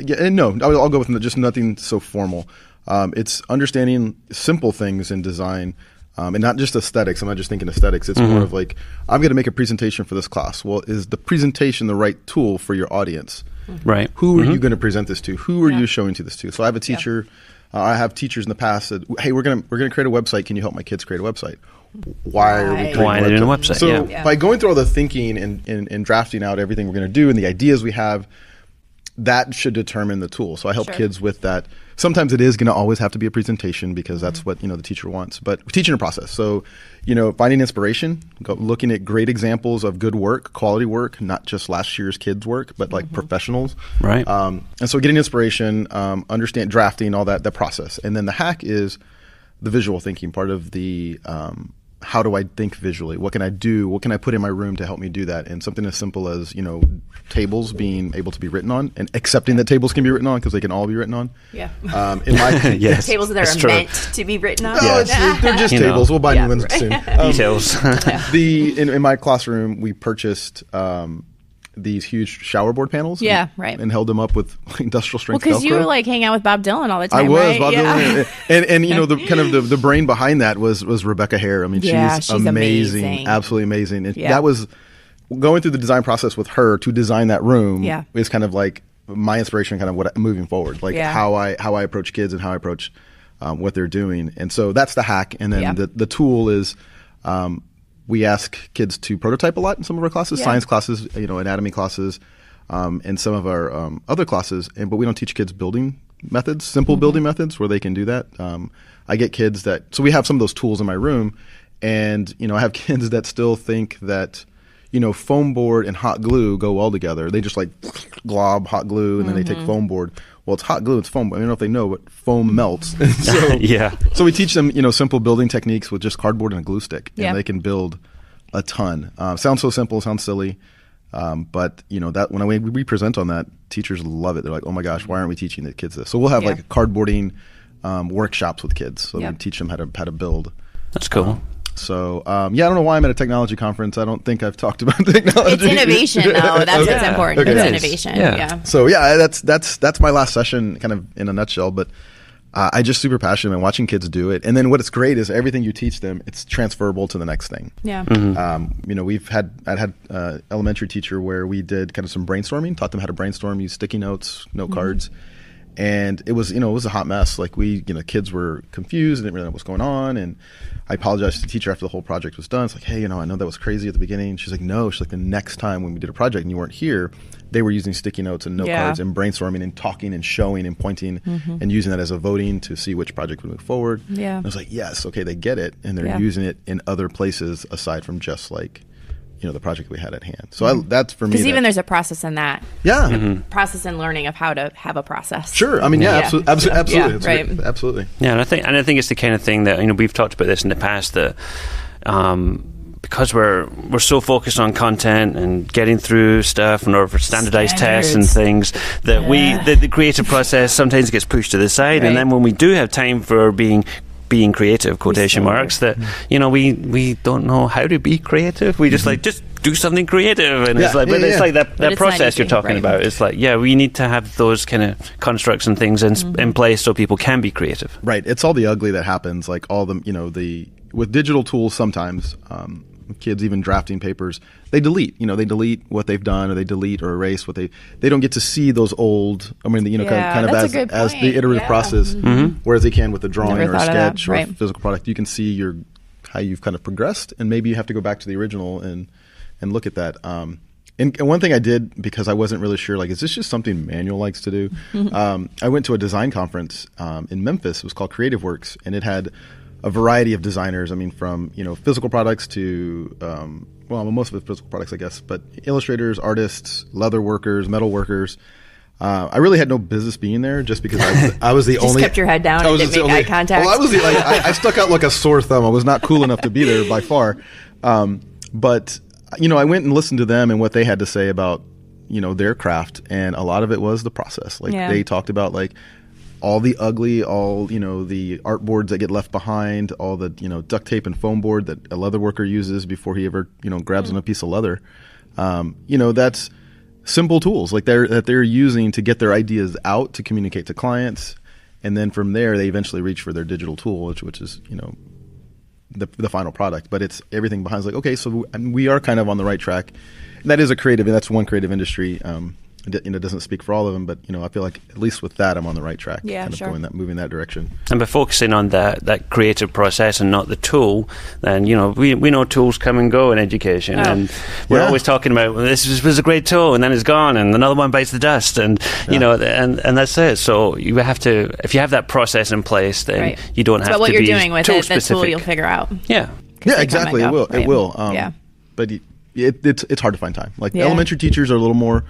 yeah, no, I'll go with just nothing so formal. It's understanding simple things in design, and not just aesthetics. I'm not just thinking aesthetics. It's more of like, I'm going to make a presentation for this class. Well, is the presentation the right tool for your audience? Right. Who are you going to present this to? Who are you showing to this to? So I have a teacher. I have teachers in the past that, hey, we're gonna create a website. Can you help my kids create a website? Why are we creating a website? So by going through all the thinking and drafting out everything we're going to do and the ideas we have, that should determine the tool. So I help kids with that. Sometimes it is going to always have to be a presentation, because that's what the teacher wants. But teaching a process. So finding inspiration, looking at great examples of good work, quality work, not just last year's kids' work, but like professionals. Right. And so getting inspiration, understand drafting, all that process, and then the hack is the visual thinking part of the. How do I think visually? What can I do? What can I put in my room to help me do that? And something as simple as, tables being able to be written on, and accepting that tables can be written on, because they can all be written on. Yeah. In my yes, tables that are meant to be written on. No, they're just tables. We'll buy new ones soon. Details. In my classroom, we purchased these huge shower board panels. And held them up with industrial strength. Well, because you were like hanging out with Bob Dylan all the time. I was right? Bob Dylan, and the kind of the brain behind that was Rebecca Hare. I mean, she's amazing, absolutely amazing. And that was going through the design process with her to design that room. Is kind of like my inspiration, kind of what moving forward, like how I approach kids and how I approach what they're doing. And so that's the hack. And then the tool is We ask kids to prototype a lot in some of our classes, science classes, anatomy classes, and some of our other classes. But we don't teach kids building methods, simple building methods where they can do that. I get kids so we have some of those tools in my room, and I have kids that still think that foam board and hot glue go well together. They just like glob hot glue and then they take foam board. Well, it's hot glue, it's foam. I don't know if they know, but foam melts. So we teach them, simple building techniques with just cardboard and a glue stick, and they can build a ton. Sounds so simple, sounds silly, but that when we present on that, teachers love it. They're like, "Oh my gosh, why aren't we teaching the kids this?" So we'll have like cardboarding workshops with kids, so we teach them how to build. That's cool. So, I don't know why I'm at a technology conference. I don't think I've talked about technology. It's innovation, though. That's what's important. Okay. It's innovation. Yeah. So, that's my last session kind of in a nutshell. But I just super passionate and watching kids do it. And then what's great is everything you teach them, it's transferable to the next thing. Yeah. I had elementary teacher where we did kind of some brainstorming, taught them how to brainstorm, use sticky notes, note cards. And it was, it was a hot mess. Like kids were confused and didn't really know what's going on. And I apologized to the teacher after the whole project was done. It's like, hey, I know that was crazy at the beginning. She's like, no. She's like, the next time when we did a project and you weren't here, they were using sticky notes and note cards and brainstorming and talking and showing and pointing and using that as a voting to see which project would move forward. Yeah. And I was like, yes, okay, they get it. And they're using it in other places aside from just like, the project we had at hand. So that's for me. Because even there's a process in that. Yeah. Process in learning of how to have a process. Sure. I mean, absolutely. Yeah, right. Absolutely. Yeah, and I think it's the kind of thing that we've talked about this in the past that because we're so focused on content and getting through stuff and for standardized tests and things that the creative process sometimes gets pushed to the side, and then when we do have time for being creative, quotation marks, that we don't know how to be creative. We just just do something creative, and it's like that process you're talking about. It's like we need to have those kind of constructs and things in place so people can be creative. Right. It's all the ugly that happens, like all the with digital tools. Sometimes kids even drafting papers, they delete what they've done, or they delete or erase what they don't get to see those old, kind of as the iterative process, whereas they can with a drawing or a sketch or a physical product. You can see how you've kind of progressed, and maybe you have to go back to the original and look at that. And one thing I did, because I wasn't really sure, like, is this just something Manuel likes to do? I went to a design conference in Memphis. It was called Creative Works, and it had a variety of designers. I mean, from physical products to most of it physical products, I guess, but illustrators, artists, leather workers, metal workers. I really had no business being there, just because I was the only. Just kept your head down and didn't make eye contact. Well, I was I stuck out like a sore thumb. I was not cool enough to be there by far. But I went and listened to them and what they had to say about their craft, and a lot of it was the process. Like they talked about all the ugly, the art boards that get left behind, all the duct tape and foam board that a leather worker uses before he ever grabs on a piece of leather. That's simple tools that they're using to get their ideas out to communicate to clients, and then from there they eventually reach for their digital tool, which is the final product. But it's everything behind. It's like, okay, so we are kind of on the right track. And that is that's one creative industry. It doesn't speak for all of them, but I feel like at least with that, I'm on the right track. Yeah, sure. Moving that direction. And by focusing on that creative process and not the tool, then we know tools come and go in education, and we're always talking about, well, this was a great tool, and then it's gone, and another one bites the dust, and and that's it. So you have to, if you have that process in place, then you don't have to be what you're doing with it, specific. that tool you'll figure out. Yeah, exactly. It will. It will. But it's hard to find time. Like elementary teachers are a little more.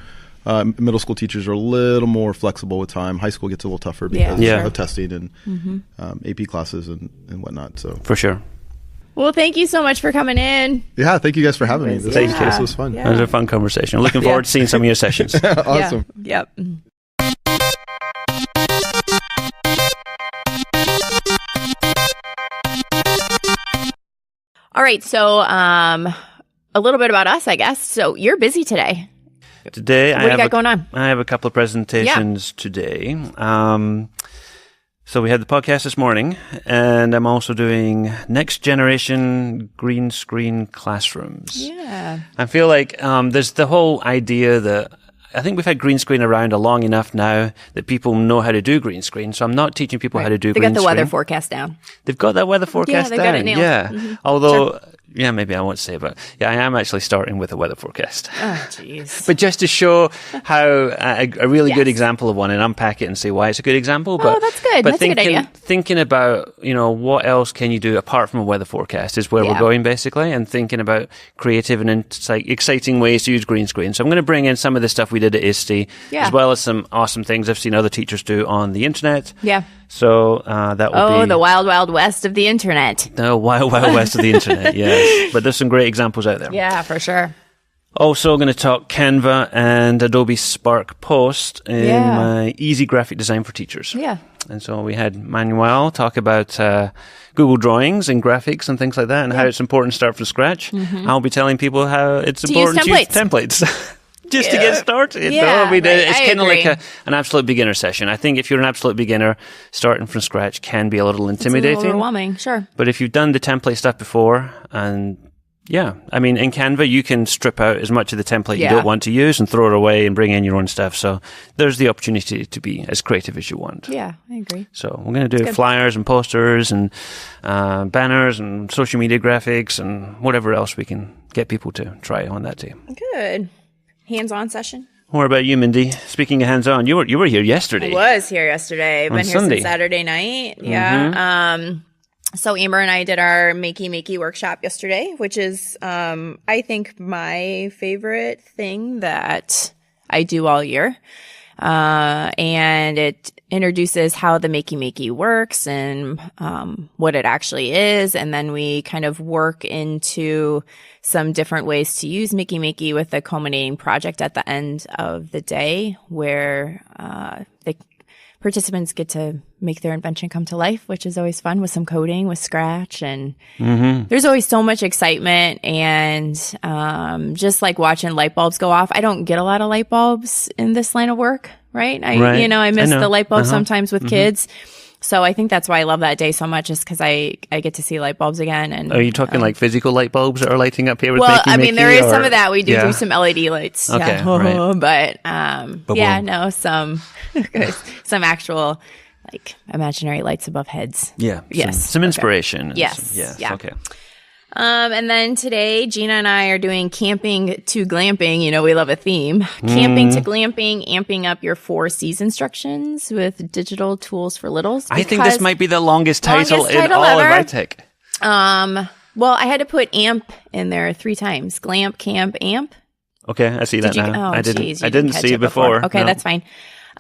Middle school teachers are a little more flexible with time. High school gets a little tougher because of testing and AP classes and whatnot. So for sure. Well, thank you so much for coming in. Yeah, thank you guys for having me. This was fun. It was a fun conversation. Looking forward to seeing some of your sessions. Awesome. Yep. All right, so a little bit about us, I guess. So you're busy today. Today, what do you got going on? I have a couple of presentations today. So we had the podcast this morning, and I'm also doing next generation green screen classrooms. Yeah. I feel like there's the whole idea that I think we've had green screen around long enough now that people know how to do green screen. So I'm not teaching people how to do green screen. They got the weather forecast down. They've got that weather forecast down. Got it nailed. Yeah. Although Yeah, maybe I won't say, but yeah, I am actually starting with a weather forecast. Oh, jeez. But just to show how a really good example of one, and unpack it and say why it's a good example. But that's good. But That's a good idea. Thinking about, what else can you do apart from a weather forecast is where we're going, basically, and thinking about creative and exciting ways to use green screen. So I'm going to bring in some of the stuff we did at ISTE, as well as some awesome things I've seen other teachers do on the internet. Yeah. So that will be... the wild, wild west of the internet. The wild, wild west of the internet, yes. But there's some great examples out there. Yeah, for sure. Also going to talk Canva and Adobe Spark Post in my Easy Graphic Design for Teachers. Yeah. And so we had Manuel talk about Google Drawings and graphics and things like that, and how it's important to start from scratch. I'll be telling people how it's important to use templates. Just to get started. Yeah, it's kind of like an absolute beginner session. I think if you're an absolute beginner, starting from scratch can be a little intimidating. It's a little overwhelming, sure. But if you've done the template stuff before, and I mean, in Canva, you can strip out as much of the template you don't want to use and throw it away and bring in your own stuff. So there's the opportunity to be as creative as you want. Yeah, I agree. So we're going to do flyers and posters and banners and social media graphics and whatever else we can get people to try on that day. Good. Hands-on session. What about you, Mindy? Speaking of hands-on, you were here yesterday. I was here yesterday. I've been here Sunday. since Saturday night. Yeah. So Amber and I did our Makey workshop yesterday, which is, I think, my favorite thing that I do all year. And it introduces how the Makey works and what it actually is. And then we kind of work into some different ways to use Makey with a culminating project at the end of the day where the participants get to make their invention come to life, which is always fun with some coding, with Scratch. And there's always so much excitement and just like watching light bulbs go off. I don't get a lot of light bulbs in this line of work, right? I miss the light bulbs sometimes with kids. So I think that's why I love that day so much, is because I get to see light bulbs again. And are you talking like physical light bulbs that are lighting up here with Makey? There is some of that. We do some LED lights. Okay, right. But some actual like imaginary lights above heads. Yeah. Yes. Some inspiration. Yes. Yeah. Okay. And then today, Gina and I are doing camping to glamping. We love a theme. Camping to glamping, amping up your 4 C's instructions with digital tools for littles. I think this might be the longest title in all of ITEC. Well, I had to put amp in there 3 times. Glamp, camp, amp. Okay, I see that now. I didn't see it before. Okay, that's fine.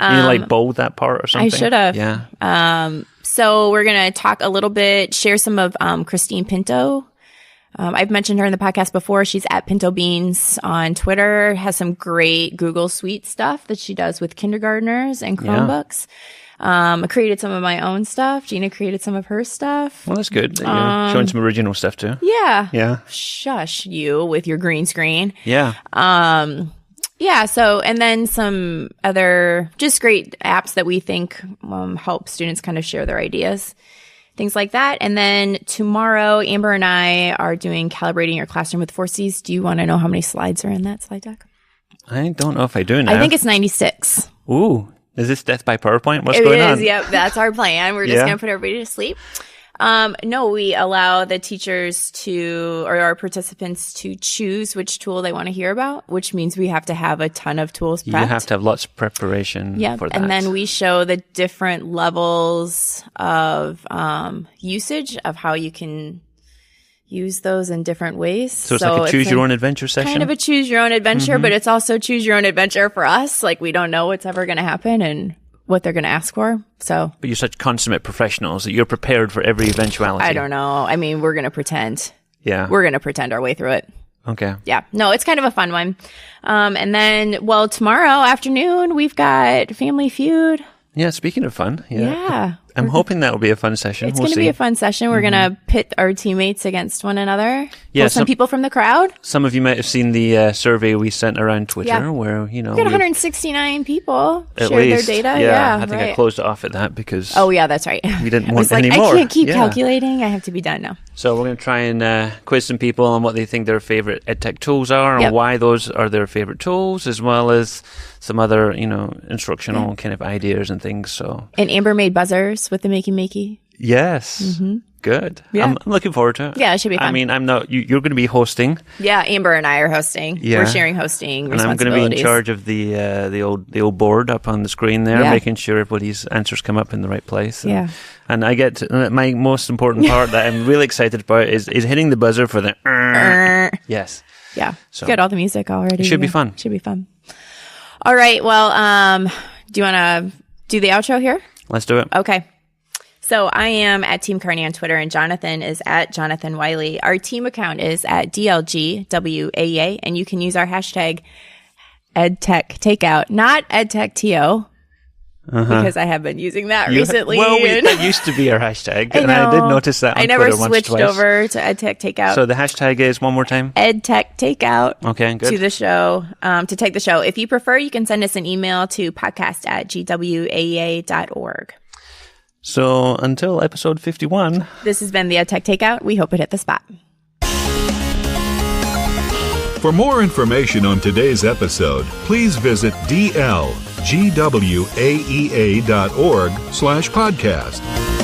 You bold that part or something? I should have. Yeah. So we're going to talk a little bit, share some of Christine Pinto. I've mentioned her in the podcast before. She's at Pinto Beans on Twitter, has some great Google Suite stuff that she does with kindergartners and Chromebooks. I created some of my own stuff. Gina created some of her stuff. Well, that's good. You're showing some original stuff too. Yeah. Yeah. Shush you with your green screen. Yeah. So, and then some other just great apps that we think help students kind of share their ideas. Things like that. And then tomorrow, Amber and I are doing Calibrating Your Classroom with 4 C's. Do you want to know how many slides are in that slide deck? I don't know if I do now. I think it's 96. Ooh. Is this death by PowerPoint? What's going on? Yep. That's our plan. We're just going to put everybody to sleep. No, we allow the teachers or our participants to choose which tool they want to hear about, which means we have to have a ton of tools prepped. You have to have lots of preparation for that. And then we show the different levels of usage of how you can use those in different ways. So it's like a choose your own adventure session? Kind of a choose your own adventure, but it's also choose your own adventure for us. Like we don't know what's ever going to happen and what they're going to ask for. So, but you're such consummate professionals that you're prepared for every eventuality. I don't know. I mean, we're going to pretend. Yeah. We're going to pretend our way through it. Okay. Yeah. No, it's kind of a fun one. And then, tomorrow afternoon, we've got Family Feud. Yeah, speaking of fun. Yeah. I'm hoping that will be a fun session. It's going to be a fun session. We're going to pit our teammates against one another. Yeah. Some people from the crowd. Some of you might have seen the survey we sent around Twitter where, we got 169 people at shared least. their data. Yeah, I think I closed it off at that because... Oh, yeah, that's right. We didn't want any more. I can't keep calculating. I have to be done now. So we're going to try and quiz some people on what they think their favorite EdTech tools are and why those are their favorite tools, as well as some other, instructional kind of ideas and things. So. And Amber made buzzers with the Makey. Yes. Good. Yeah. I'm looking forward to it. Yeah, it should be fun. I mean, I'm not. You're going to be hosting. Yeah, Amber and I are hosting. Yeah. We're sharing hosting And I'm responsibilities. going to be in charge of the old board up on the screen there, Yeah. making sure everybody's answers come up in the right place. And, Yeah. And I get my most important part that I'm really excited about is hitting the buzzer for the. Yes. Yeah. So- Got all the music already. It should be Yeah. fun. Should be fun. All right. Well, do you want to do the outro here? Let's do it. Okay. So I am at Team Carney on Twitter, and Jonathan is at Jonathan Wiley. Our team account is at DLGWAEA, and you can use our hashtag EdTech Takeout, not EdTech TO, because I have been using that recently. Well, and that used to be our hashtag, I and I did know. notice that on I never Twitter once or switched twice. over to EdTech Takeout. So the hashtag is one more time. EdTech Takeout. Okay, good. To the show, to take the show. If you prefer, you can send us an email to podcast@gwaea.org. So until episode 51. This has been the EdTech Takeout. We hope it hit the spot. For more information on today's episode, please visit dlgwaea.org/podcast.